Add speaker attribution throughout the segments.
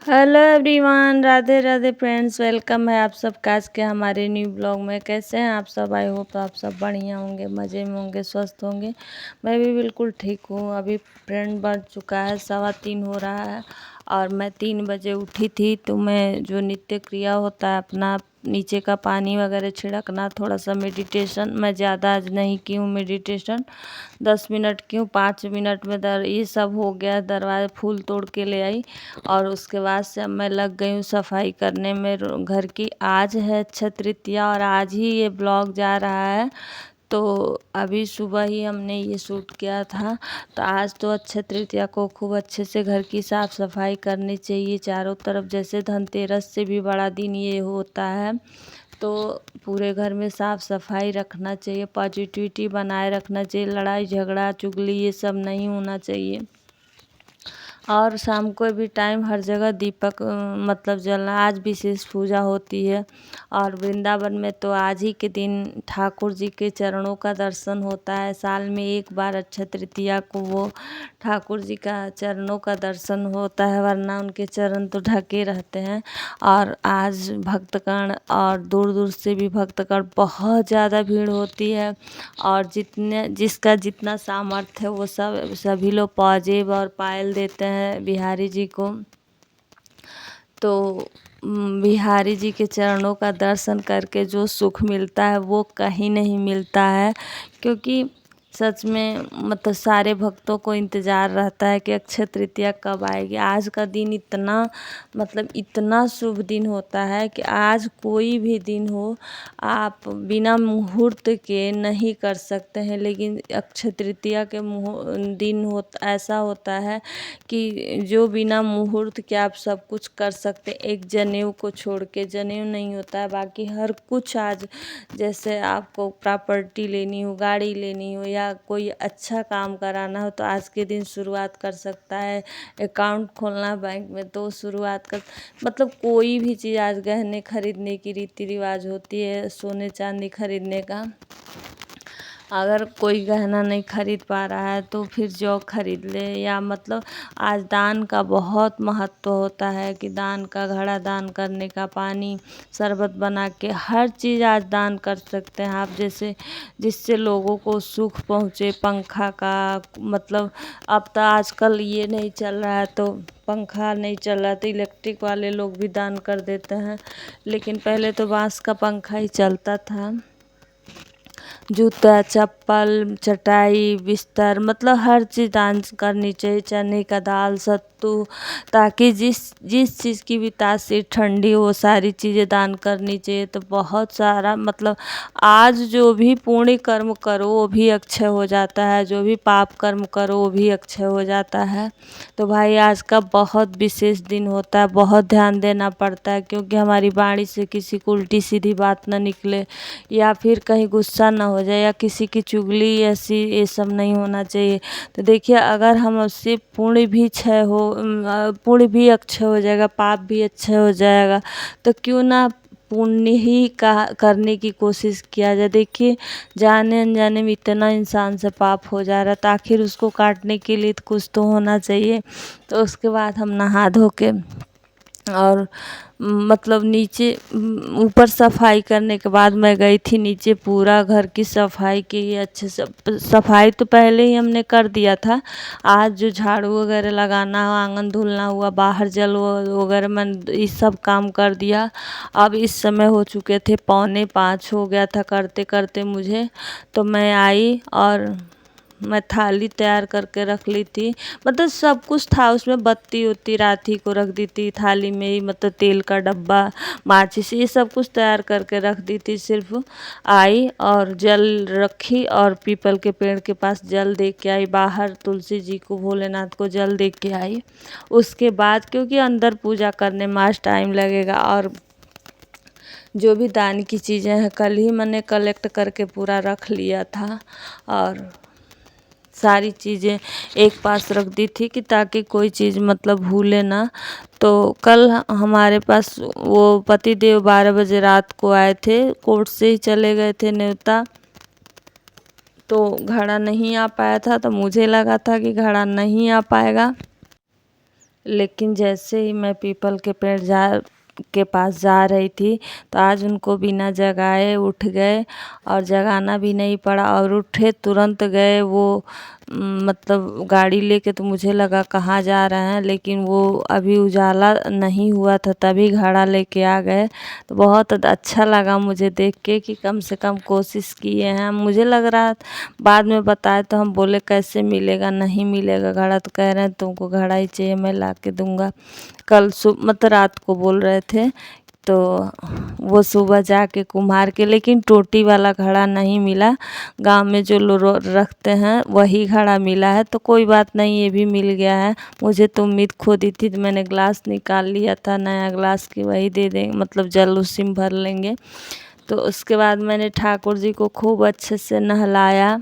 Speaker 1: Hello everyone, Radhe Radhe friends. Welcome है आप सबका आज के हमारे न्यू ब्लॉग में। कैसे हैं आप सब? आई होप आप सब बढ़िया होंगे, मज़े में होंगे, स्वस्थ होंगे। मैं भी बिल्कुल ठीक हूँ। अभी फ्रेंड बढ़ चुका है, 3:15 हो रहा है और मैं 3 बजे उठी थी। तो मैं जो नित्य क्रिया होता है अपना, नीचे का पानी वगैरह छिड़कना, थोड़ा सा मेडिटेशन, मैं ज़्यादा आज नहीं की हूँ मेडिटेशन, 10 मिनट की हूँ, 5 मिनट में ये सब हो गया। दरवाज़ा फूल तोड़ के ले आई और उसके बाद से अब मैं लग गई हूँ सफाई करने में घर की। आज है अक्षय तृतीया और आज ही ये ब्लॉग जा रहा है। तो अभी सुबह ही हमने ये शूट किया था। तो आज तो अक्षय तृतीया को खूब अच्छे से घर की साफ़ सफाई करनी चाहिए चारों तरफ। जैसे धनतेरस से भी बड़ा दिन ये होता है, तो पूरे घर में साफ़ सफाई रखना चाहिए, पॉजिटिविटी बनाए रखना चाहिए, लड़ाई झगड़ा चुगली ये सब नहीं होना चाहिए। और शाम को भी टाइम हर जगह दीपक मतलब जलना। आज विशेष पूजा होती है और वृंदावन में तो आज ही के दिन ठाकुर जी के चरणों का दर्शन होता है। साल में एक बार अक्षय तृतीया को वो ठाकुर जी का चरणों का दर्शन होता है, वरना उनके चरण तो ढके रहते हैं। और आज भक्तगण और दूर दूर से भी भक्तगण, बहुत ज़्यादा भीड़ होती है और जिसका जितना सामर्थ्य है वो सभी लोग पाजेब और पायल देते हैं बिहारी जी को। तो बिहारी जी के चरणों का दर्शन करके जो सुख मिलता है वो कहीं नहीं मिलता है। क्योंकि सच में मतलब सारे भक्तों को इंतज़ार रहता है कि अक्षय तृतीया कब आएगी। आज का दिन इतना मतलब इतना शुभ दिन होता है कि आज कोई भी दिन हो, आप बिना मुहूर्त के नहीं कर सकते हैं। लेकिन अक्षय तृतीया के दिन ऐसा होता है कि जो बिना मुहूर्त के आप सब कुछ कर सकते। एक जनेऊ को छोड़ के, जनेऊ नहीं होता है, बाकी हर कुछ आज, जैसे आपको प्रॉपर्टी लेनी हो, गाड़ी लेनी हो या कोई अच्छा काम कराना हो तो आज के दिन शुरुआत कर सकता है। अकाउंट खोलना बैंक में तो शुरुआत कर, मतलब कोई भी चीज़, आज गहने खरीदने की रीति रिवाज होती है, सोने चांदी खरीदने का। अगर कोई गहना नहीं खरीद पा रहा है तो फिर जौ खरीद ले, या मतलब आज दान का बहुत महत्व होता है कि दान का घड़ा दान करने का, पानी शरबत बना के, हर चीज़ आज दान कर सकते हैं आप। जैसे जिससे लोगों को सुख पहुँचे। पंखा का मतलब अब तो आजकल ये नहीं चल रहा है, तो पंखा नहीं चल रहा तो इलेक्ट्रिक वाले लोग भी दान कर देते हैं। लेकिन पहले तो बांस का पंखा ही चलता था। जूता चप्पल चटाई बिस्तर, मतलब हर चीज़ दान करनी चाहिए। चने का दाल सत्तू, ताकि जिस जिस चीज़ की भी तासीर ठंडी हो, सारी चीज़ें दान करनी चाहिए। तो बहुत सारा मतलब आज जो भी पुण्य कर्म करो वो भी अक्षय हो जाता है, जो भी पाप कर्म करो वो भी अक्षय हो जाता है। तो भाई आज का बहुत विशेष दिन होता है, बहुत ध्यान देना पड़ता है, क्योंकि हमारी वाणी से किसी को उल्टी सीधी बात ना निकले, या फिर कहीं गुस्सा ना हो जाए, या किसी की चुगली ऐसी ये सब नहीं होना चाहिए। तो देखिए, अगर हम उससे पुण्य भी अक्षय हो जाएगा, पाप भी अक्षय हो जाएगा, तो क्यों ना पुण्य ही का करने की कोशिश किया जाए। देखिए, जाने अनजाने में इतना इंसान से पाप हो जा रहा है, तो आखिर उसको काटने के लिए तो कुछ तो होना चाहिए। तो उसके बाद हम नहा धो के और मतलब नीचे ऊपर सफाई करने के बाद मैं गई थी नीचे, पूरा घर की सफाई की अच्छे से। सफाई तो पहले ही हमने कर दिया था। आज जो झाड़ू वगैरह लगाना, आंगन धुलना हुआ, बाहर जल वगैरह, मैं ये सब काम कर दिया। अब इस समय हो चुके थे 4:45 हो गया था करते करते मुझे। तो मैं आई और मैं थाली तैयार करके रख ली थी। मतलब सब कुछ था उसमें, बत्ती उत्ती रात ही को रख दी थी थाली में ही, मतलब तेल का डब्बा, माचिस, ये सब कुछ तैयार करके रख दी थी। सिर्फ आई और जल रखी और पीपल के पेड़ के पास जल दे के आई, बाहर तुलसी जी को, भोलेनाथ को जल दे के आई। उसके बाद क्योंकि अंदर पूजा करने में आज टाइम लगेगा, और जो भी दान की चीज़ें हैं कल ही मैंने कलेक्ट करके पूरा रख लिया था, और सारी चीज़ें एक पास रख दी थी कि ताकि कोई चीज़ मतलब भूले ना। तो कल हमारे पास वो पति देव 12 बजे रात को आए थे, कोर्ट से ही चले गए थे न्योता, तो घड़ा नहीं आ पाया था। तो मुझे लगा था कि घड़ा नहीं आ पाएगा, लेकिन जैसे ही मैं पीपल के पेड़ के पास जा रही थी तो आज उनको बिना जगाए उठ गए, और जगाना भी नहीं पड़ा, और उठे तुरंत गए वो। मतलब गाड़ी लेके, तो मुझे लगा कहाँ जा रहे हैं, लेकिन वो अभी उजाला नहीं हुआ था तभी घड़ा लेके आ गए। तो बहुत अच्छा लगा मुझे देख के कि कम से कम कोशिश किए हैं। मुझे लग रहा बाद में बताए तो हम बोले कैसे मिलेगा, नहीं मिलेगा घड़ा, तो कह रहे हैं तुमको घड़ा ही चाहिए, मैं ला के दूंगा। कल मतलब रात को बोल रहे थे। तो वो सुबह जाके कुम्हार के, लेकिन टोटी वाला घड़ा नहीं मिला। गांव में जो लोग रखते हैं वही घड़ा मिला है। तो कोई बात नहीं, ये भी मिल गया है। मुझे तो उम्मीद खो दी थी, तो मैंने ग्लास निकाल लिया था नया ग्लास की, वही दे देंगे, मतलब जल उसी में भर लेंगे। तो उसके बाद मैंने ठाकुर जी को खूब अच्छे से नहलाया,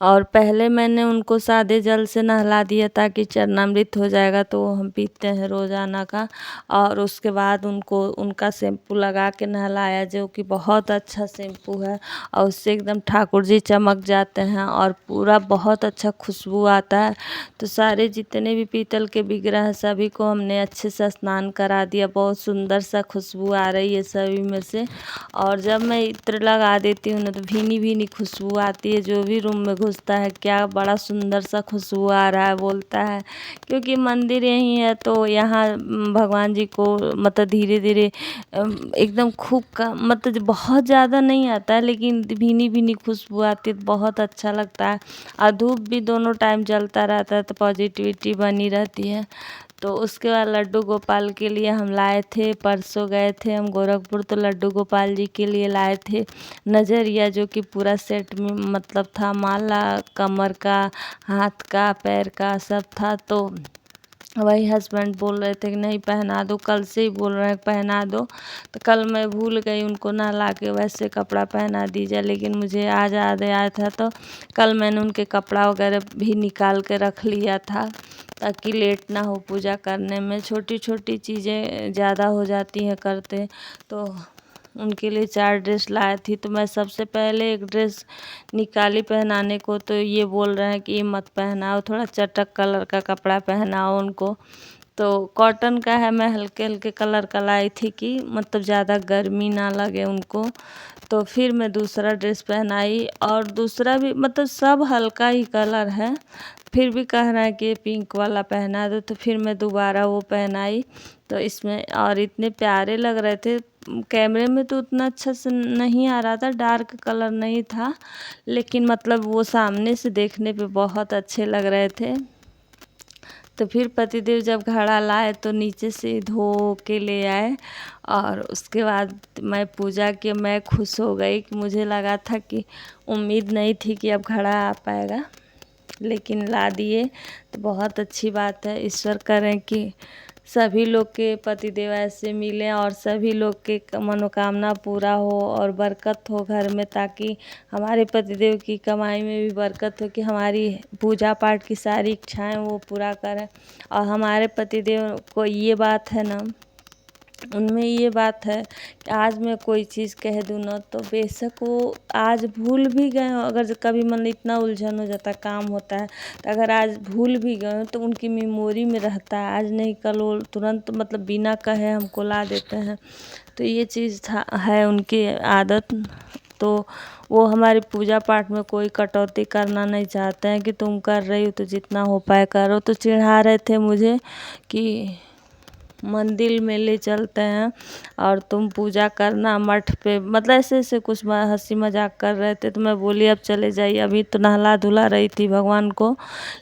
Speaker 1: और पहले मैंने उनको सादे जल से नहला दिया ताकि चरणामृत हो जाएगा, तो वो हम पीते हैं रोज़ाना का। और उसके बाद उनको उनका शैम्पू लगा के नहलाया, जो कि बहुत अच्छा शैम्पू है, और उससे एकदम ठाकुर जी चमक जाते हैं और पूरा बहुत अच्छा खुशबू आता है। तो सारे जितने भी पीतल के विग्रह हैं सभी को हमने अच्छे से स्नान करा दिया। बहुत सुंदर सा खुशबू आ रही है सभी में से। और जब मैं इत्र लगा देती हूँ ना तो भीनी भीनी खुशबू आती है, जो भी रूम में घुसता है क्या बड़ा सुंदर सा खुशबू आ रहा है बोलता है। क्योंकि मंदिर यही है तो यहाँ भगवान जी को मतलब धीरे धीरे एकदम खूब का मतलब बहुत ज़्यादा नहीं आता है, लेकिन भीनी भीनी खुशबू आती है तो बहुत अच्छा लगता है। और धूप भी दोनों टाइम जलता रहता है तो पॉजिटिविटी बनी रहती है। तो उसके बाद लड्डू गोपाल के लिए हम लाए थे, परसों गए थे हम गोरखपुर, तो लड्डू गोपाल जी के लिए लाए थे नजरिया, जो कि पूरा सेट में मतलब था, माला, कमर का, हाथ का, पैर का सब था। तो वही हस्बैंड बोल रहे थे कि नहीं पहना दो, कल से ही बोल रहे हैं पहना दो। तो कल मैं भूल गई उनको नहला के वैसे कपड़ा पहना दीजिए, लेकिन मुझे आज याद आया था तो कल मैंने उनके कपड़ा वगैरह भी निकाल के रख लिया था ताकि लेट ना हो पूजा करने में। छोटी छोटी चीज़ें ज़्यादा हो जाती हैं करते। तो उनके लिए 4 ड्रेस लाए थी, तो मैं सबसे पहले एक ड्रेस निकाली पहनाने को, तो ये बोल रहे हैं कि ये मत पहनाओ, थोड़ा चटक कलर का कपड़ा पहनाओ उनको। तो कॉटन का है, मैं हल्के हल्के कलर का लाई थी कि मतलब ज़्यादा गर्मी ना लगे उनको। तो फिर मैं दूसरा ड्रेस पहनाई, और दूसरा भी मतलब सब हल्का ही कलर है, फिर भी कह रहा है कि पिंक वाला पहना दो, तो फिर मैं दोबारा वो पहनाई। तो इसमें और इतने प्यारे लग रहे थे, कैमरे में तो उतना अच्छा से नहीं आ रहा था, डार्क कलर नहीं था, लेकिन मतलब वो सामने से देखने पे बहुत अच्छे लग रहे थे। तो फिर पतिदेव जब घड़ा लाए तो नीचे से धो के ले आए, और उसके बाद मैं पूजा की, मैं खुश हो गई कि मुझे लगा था कि उम्मीद नहीं थी कि अब घड़ा आ पाएगा, लेकिन ला दिए। तो बहुत अच्छी बात है। ईश्वर करें कि सभी लोग के पतिदेव ऐसे मिलें और सभी लोग के मनोकामना पूरा हो और बरकत हो घर में, ताकि हमारे पतिदेव की कमाई में भी बरकत हो, कि हमारी पूजा पाठ की सारी इच्छाएं वो पूरा करें। और हमारे पतिदेव को ये बात है ना, उनमें ये बात है कि आज मैं कोई चीज़ कह दूँ ना तो बेशक वो आज भूल भी गए हो, अगर कभी मन इतना उलझन हो जाता है, काम होता है, तो अगर आज भूल भी गए हो तो उनकी मेमोरी में रहता है, आज नहीं कल वो तुरंत मतलब बिना कहे हमको ला देते हैं। तो ये चीज़ था है उनकी आदत। तो वो हमारी पूजा पाठ में कोई कटौती करना नहीं चाहते हैं कि तुम कर रही हो तो जितना हो पाए करो। तो चिढ़ा रहे थे मुझे कि मंदिर में ले चलते हैं और तुम पूजा करना मठ पे, मतलब ऐसे ऐसे कुछ हंसी मजाक कर रहे थे। तो मैं बोली अब चले जाइए, अभी तो नहला धुला रही थी भगवान को,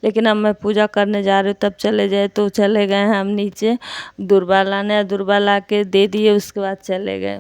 Speaker 1: लेकिन अब मैं पूजा करने जा रही हूँ, तब चले जाए। तो चले गए हैं हम नीचे, दूरबा लाने, दूरबा ला के दे दिए, उसके बाद चले गए।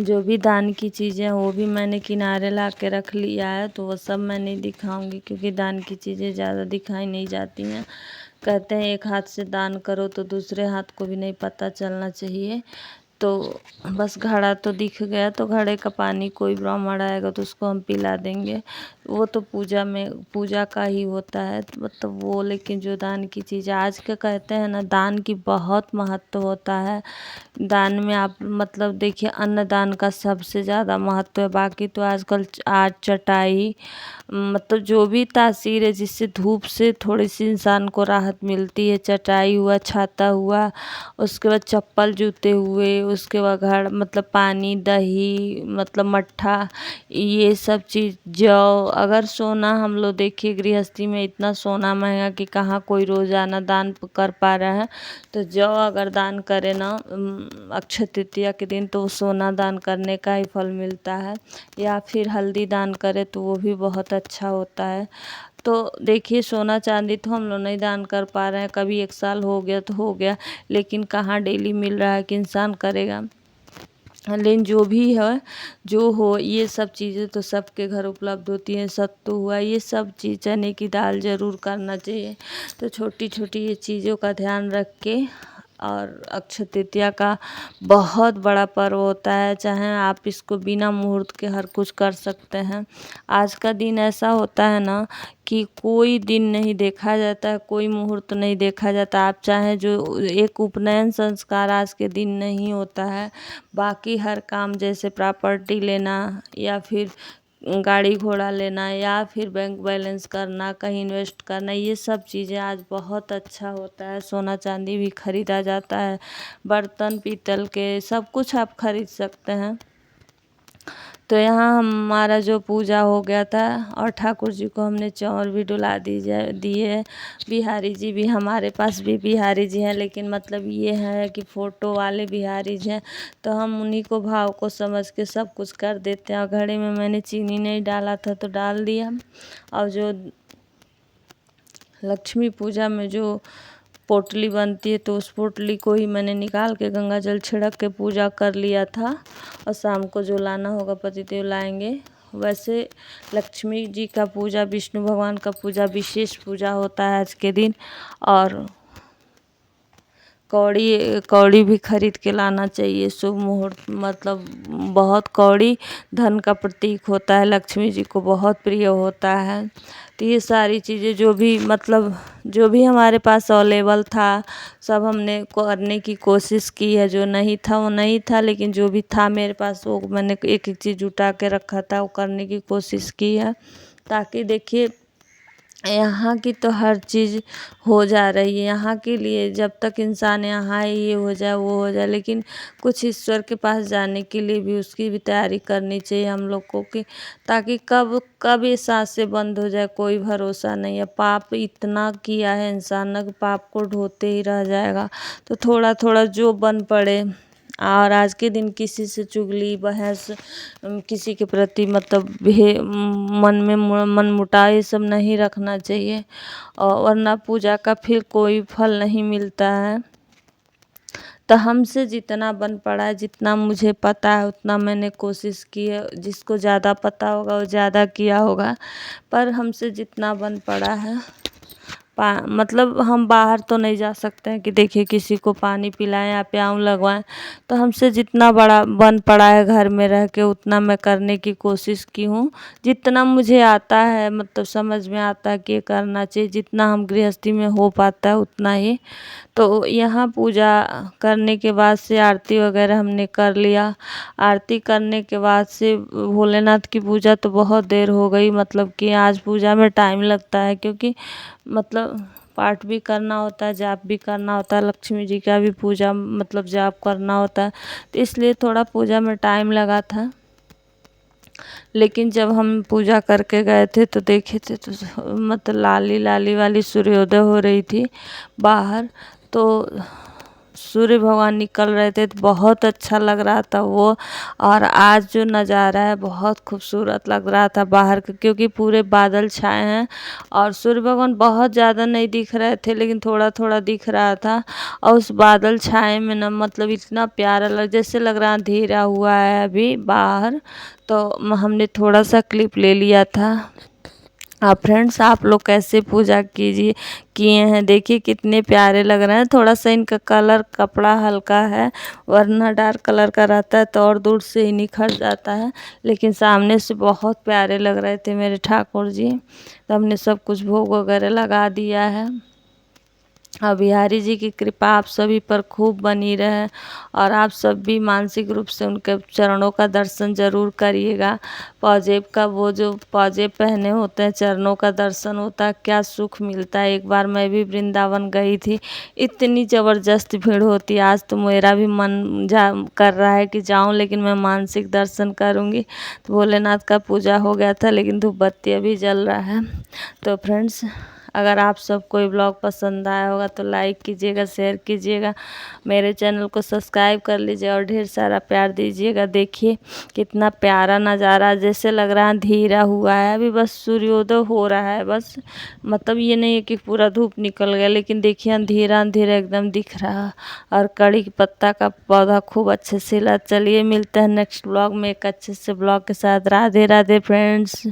Speaker 1: जो भी दान की चीज़ें हैं वो भी मैंने किनारे ला के रख लिया है, तो वो सब मैं नहीं दिखाऊंगी क्योंकि दान की चीज़ें ज़्यादा दिखाई नहीं जाती हैं। कहते हैं एक हाथ से दान करो तो दूसरे हाथ को भी नहीं पता चलना चाहिए। तो बस घड़ा तो दिख गया, तो घड़े का पानी कोई ब्राह्मण आएगा तो उसको हम पिला देंगे। वो तो पूजा में पूजा का ही होता है, तो मतलब वो, लेकिन जो दान की चीज़ आज के कहते हैं ना, दान की बहुत महत्व होता है। दान में आप मतलब देखिए अन्नदान का सबसे ज़्यादा महत्व है। बाकी तो आजकल आज चटाई मतलब जो भी तासीर है जिससे धूप से थोड़ी सी इंसान को राहत मिलती है, चटाई हुआ, छाता हुआ, उसके बाद चप्पल जूते हुए, उसके बाद घर मतलब पानी दही मतलब मट्ठा, ये सब चीज़, जौ। अगर सोना हम लोग देखिए गृहस्थी में इतना सोना महंगा कि कहाँ कोई रोज़ाना दान कर पा रहा है, तो जौ अगर दान करे ना अक्षय तृतीया के दिन, तो सोना दान करने का ही फल मिलता है। या फिर हल्दी दान करे तो वो भी बहुत अच्छा होता है। तो देखिए सोना चांदी तो हम लोग नहीं दान कर पा रहे हैं, कभी एक साल हो गया तो हो गया, लेकिन कहाँ डेली मिल रहा है कि इंसान करेगा। लेकिन जो भी है जो हो, ये सब चीज़ें तो सबके घर उपलब्ध होती हैं। सत्तू हुआ, ये सब चीज़, चने की दाल ज़रूर करना चाहिए। तो छोटी छोटी ये चीज़ों का ध्यान रख के, और अक्षय तृतीया का बहुत बड़ा पर्व होता है, चाहे आप इसको बिना मुहूर्त के हर कुछ कर सकते हैं। आज का दिन ऐसा होता है ना कि कोई दिन नहीं देखा जाता है, कोई मुहूर्त नहीं देखा जाता। आप चाहें जो एक उपनयन संस्कार आज के दिन नहीं होता है, बाकी हर काम जैसे प्रॉपर्टी लेना या फिर गाड़ी घोड़ा लेना या फिर बैंक बैलेंस करना, कहीं इन्वेस्ट करना, ये सब चीज़ें आज बहुत अच्छा होता है। सोना चांदी भी खरीदा जाता है, बर्तन पीतल के सब कुछ आप खरीद सकते हैं। तो यहाँ हमारा जो पूजा हो गया था और ठाकुर जी को हमने चावल भी डुला दिए। बिहारी जी भी हमारे पास भी बिहारी जी हैं, लेकिन मतलब ये है कि फ़ोटो वाले बिहारी जी हैं, तो हम उन्हीं को भाव को समझ के सब कुछ कर देते हैं। और घड़े में मैंने चीनी नहीं डाला था तो डाल दिया। और जो लक्ष्मी पूजा में जो पोटली बनती है, तो उस पोटली को ही मैंने निकाल के गंगा जल छिड़क के पूजा कर लिया था। और शाम को जो लाना होगा पतिदेव लाएंगे। वैसे लक्ष्मी जी का पूजा, विष्णु भगवान का पूजा विशेष पूजा होता है आज के दिन। और कौड़ी कौड़ी भी खरीद के लाना चाहिए। शुभ मुहूर्त मतलब बहुत कौड़ी धन का प्रतीक होता है, लक्ष्मी जी को बहुत प्रिय होता है। तो ये सारी चीज़ें जो भी मतलब जो भी हमारे पास अवेलेबल था सब हमने करने की कोशिश की है। जो नहीं था वो नहीं था, लेकिन जो भी था मेरे पास वो मैंने एक एक चीज़ जुटा के रखा था, वो करने की कोशिश की है। ताकि देखिए यहाँ की तो हर चीज़ हो जा रही है। यहाँ के लिए जब तक इंसान यहाँ है, ये हो जाए वो हो जाए, लेकिन कुछ ईश्वर के पास जाने के लिए भी उसकी भी तैयारी करनी चाहिए हम लोग को, कि ताकि कब कब ये सांसें बंद हो जाए कोई भरोसा नहीं है। पाप इतना किया है इंसान ने कि पाप को ढोते ही रह जाएगा। तो थोड़ा थोड़ा जो बन पड़े। और आज के दिन किसी से चुगली बहस, किसी के प्रति मतलब मन में मन मुटाव ये सब नहीं रखना चाहिए। और वरना पूजा का फिर कोई फल नहीं मिलता है। तो हमसे जितना बन पड़ा है, जितना मुझे पता है उतना मैंने कोशिश की है। जिसको ज़्यादा पता होगा वो ज़्यादा किया होगा, पर हमसे जितना बन पड़ा है मतलब हम बाहर तो नहीं जा सकते हैं कि देखिए किसी को पानी पिलाएं या प्याऊ लगवाएं। तो हमसे जितना बड़ा बन पड़ा है घर में रह के उतना मैं करने की कोशिश की हूँ। जितना मुझे आता है मतलब समझ में आता है कि ये करना चाहिए, जितना हम गृहस्थी में हो पाता है उतना ही। तो यहाँ पूजा करने के बाद से आरती वगैरह हमने कर लिया। आरती करने के बाद से भोलेनाथ की पूजा तो बहुत देर हो गई, मतलब कि आज पूजा में टाइम लगता है क्योंकि मतलब पाठ भी करना होता है, जाप भी करना होता है, लक्ष्मी जी का भी पूजा मतलब जाप करना होता है, तो इसलिए थोड़ा पूजा में टाइम लगा था। लेकिन जब हम पूजा करके गए थे तो देखे थे तो मतलब लाली लाली वाली सूर्योदय हो रही थी बाहर। तो सूर्य भगवान निकल रहे थे तो बहुत अच्छा लग रहा था वो। और आज जो नज़ारा है बहुत खूबसूरत लग रहा था बाहर का, क्योंकि पूरे बादल छाए हैं और सूर्य भगवान बहुत ज़्यादा नहीं दिख रहे थे लेकिन थोड़ा थोड़ा दिख रहा था। और उस बादल छाए में ना मतलब इतना प्यारा लग, जैसे लग रहा अंधेरा हुआ है अभी बाहर। तो हमने थोड़ा सा क्लिप ले लिया था। फ्रेंड्स, आप लोग कैसे पूजा किए हैं, देखिए कितने प्यारे लग रहे हैं। थोड़ा सा इनका कलर कपड़ा हल्का है, वरना डार्क कलर का रहता है तो और दूर से ही निखर जाता है। लेकिन सामने से बहुत प्यारे लग रहे थे मेरे ठाकुर जी। तो हमने सब कुछ भोग वगैरह लगा दिया है। और बिहारी जी की कृपा आप सभी पर खूब बनी रहे और आप सब भी मानसिक रूप से उनके चरणों का दर्शन जरूर करिएगा। पाजेब का वो जो पाजेब पहने होते हैं, चरणों का दर्शन होता है, क्या सुख मिलता है। एक बार मैं भी वृंदावन गई थी, इतनी ज़बरदस्त भीड़ होती है। आज तो मेरा भी मन कर रहा है कि जाऊं, लेकिन मैं मानसिक दर्शन करूंगी। तो भोलेनाथ का पूजा हो गया था लेकिन धूप बत्ती अभी जल रहा है। तो फ्रेंड्स, अगर आप सबको ये ब्लॉग पसंद आया होगा तो लाइक कीजिएगा, शेयर कीजिएगा, मेरे चैनल को सब्सक्राइब कर लीजिए और ढेर सारा प्यार दीजिएगा। देखिए कितना प्यारा नज़ारा, जैसे लग रहा है अंधेरा हुआ है, अभी बस सूर्योदय हो रहा है बस। मतलब ये नहीं है कि पूरा धूप निकल गया, लेकिन देखिए अंधेरा अंधेरा एकदम दिख रहा है। और कड़ी पत्ता का पौधा खूब अच्छे से चलिए मिलते हैं नेक्स्ट ब्लॉग में एक अच्छे से ब्लॉग के साथ। राधे राधे फ्रेंड्स।